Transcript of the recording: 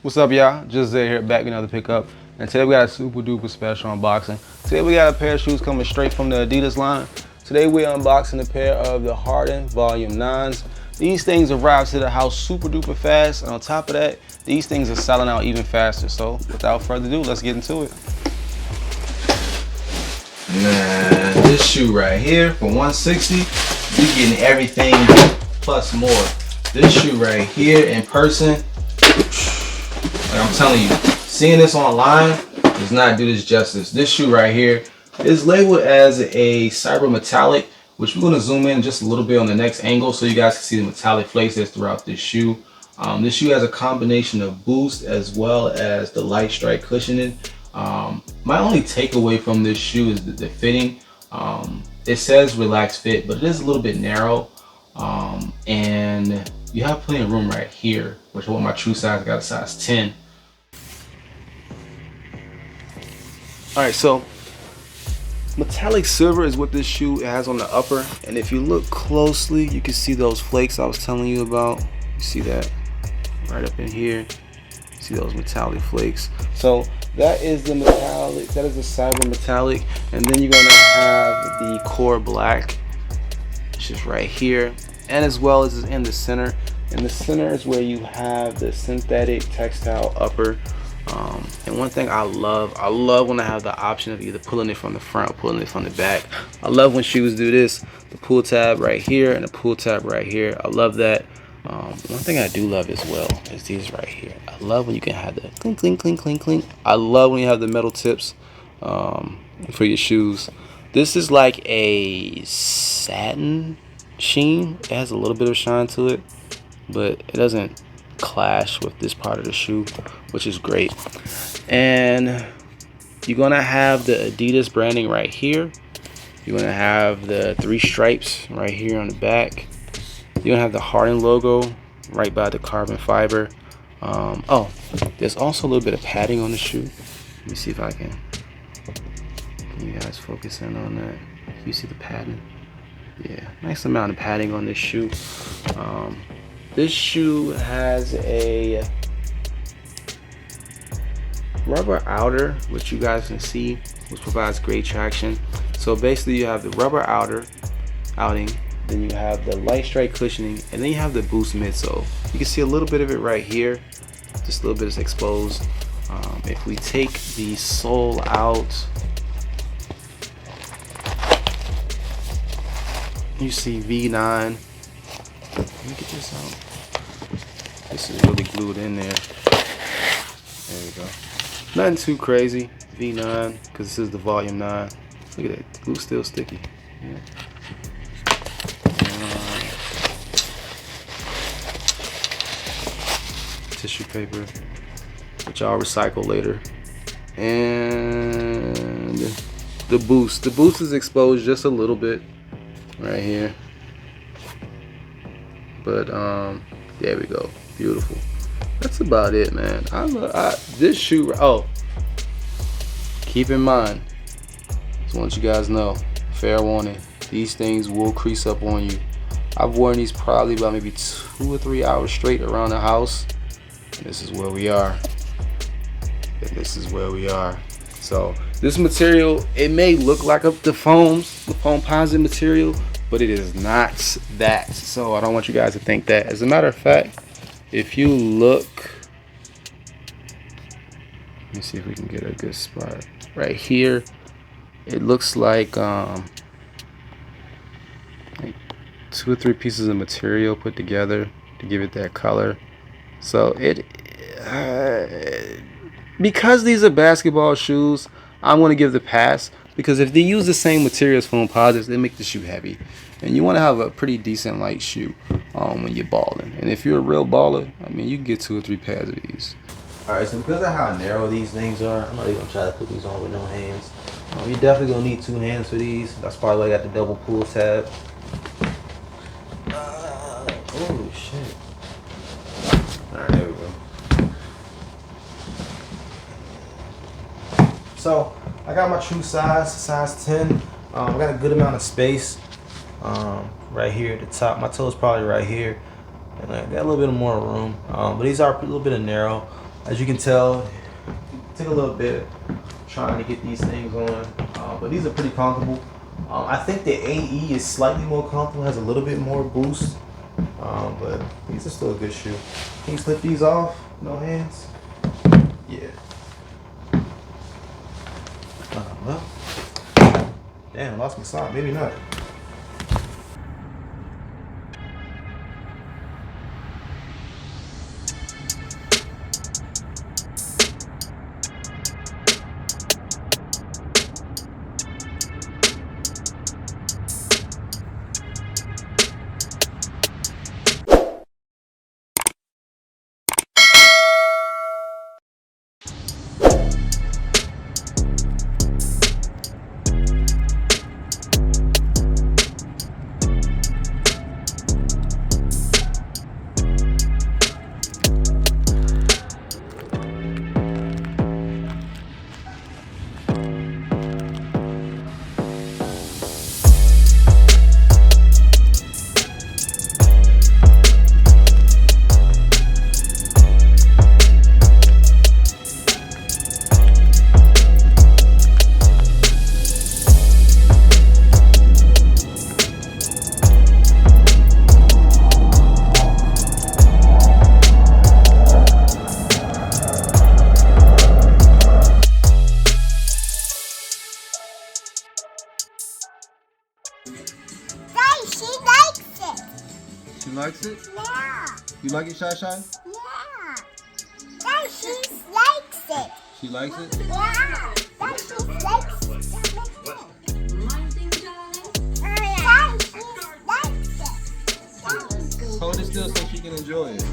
What's up, y'all? JustZay here, back with another pickup. And today we got a super duper special unboxing. Today we got a pair of shoes coming straight from the Adidas line. Today we're unboxing a pair of the Harden Volume 9s. These things arrived to the house super duper fast. And on top of that, these things are selling out even faster. So without further ado, let's get into it. Man, this shoe right here for $160, you're getting everything plus more. This shoe right here in person, like I'm telling you, seeing this online does not do this justice. This shoe right here is labeled as a cyber metallic, which we're going to zoom in just a little bit on the next angle so you guys can see the metallic flakes that's throughout this shoe. This shoe has a combination of boost as well as the light strike cushioning. My only takeaway from this shoe is the fitting. It says relaxed fit, but it is a little bit narrow. And you have plenty of room right here, which is what my true size, I got a size 10. Alright, so metallic silver is what this shoe has on the upper. And if you look closely, you can see those flakes I was telling you about. You see that right up in here. See those metallic flakes. So that is the metallic, that is the cyber metallic. And then you're gonna have the core black, which is right here, and as well as in the center. In the center is where you have the synthetic textile upper. And one thing I love when I have the option of either pulling it from the front or pulling it from the back. I love when shoes do this, the pull tab right here and the pull tab right here. I love that. One thing I do love as well is these right here. I love when you can have the clink, clink, clink, clink, clink. I love when you have the metal tips for your shoes. This is like a satin sheen. It has a little bit of shine to it, but it doesn't clash with this part of the shoe, which is great. And you're gonna have the Adidas branding right here. You're gonna have the 3 stripes right here on the back. You're gonna have the Harden logo right by the carbon fiber. Oh, there's also a little bit of padding on the shoe. Let me see if I can you guys focus in on that. You see the padding? Yeah, nice amount of padding on this shoe. This shoe has a rubber outer, which you guys can see, which provides great traction. So basically you have the rubber outing, then you have the light strike cushioning, and then you have the boost midsole. You can see a little bit of it right here, just a little bit is exposed. If we take the sole out, you see V9. Let me get this out. This is really glued in there. There we go. Nothing too crazy. V9, because this is the volume 9. Look at that, the glue's still sticky. Yeah. Tissue paper, which I'll recycle later. And the boost. The boost is exposed just a little bit right here. But there we go. Beautiful. That's about it, man. This shoe. Oh, keep in mind, just want you guys know, fair warning, these things will crease up on you. I've worn these probably about maybe 2 or 3 hours straight around the house. And this is where we are. And this is where we are. So this material, it may look like the foam composite material, but it is not that. So I don't want you guys to think that. As a matter of fact, if you look, let me see if we can get a good spot right here. It looks like 2 or 3 pieces of material put together to give it that color. So because these are basketball shoes, I'm going to give the pass, because if they use the same materials for composites, they make the shoe heavy, and you want to have a pretty decent light shoe when you're balling. And if you're a real baller, I mean, you can get 2 or 3 pairs of these. Alright, so because of how narrow these things are, I'm not even gonna try to put these on with no hands. You're definitely gonna need 2 hands for these. That's probably why I got the double pull tab. Oh shit. Alright, there we go. So I got my true size 10. I got a good amount of space right here at the top. My toe is probably right here, and I got a little bit more room. But these are a little bit of narrow. As you can tell, it took a little bit trying to get these things on, but these are pretty comfortable. I think the AE is slightly more comfortable, has a little bit more boost, but these are still a good shoe. Can you slip these off? No hands? Yeah. Well, damn, I lost my sock. Maybe not. She likes it? Yeah. You like it, Shy Shy? Yeah. Dad, she likes it. She likes it? Yeah. Dad, she likes it. Hold it still so she can enjoy it.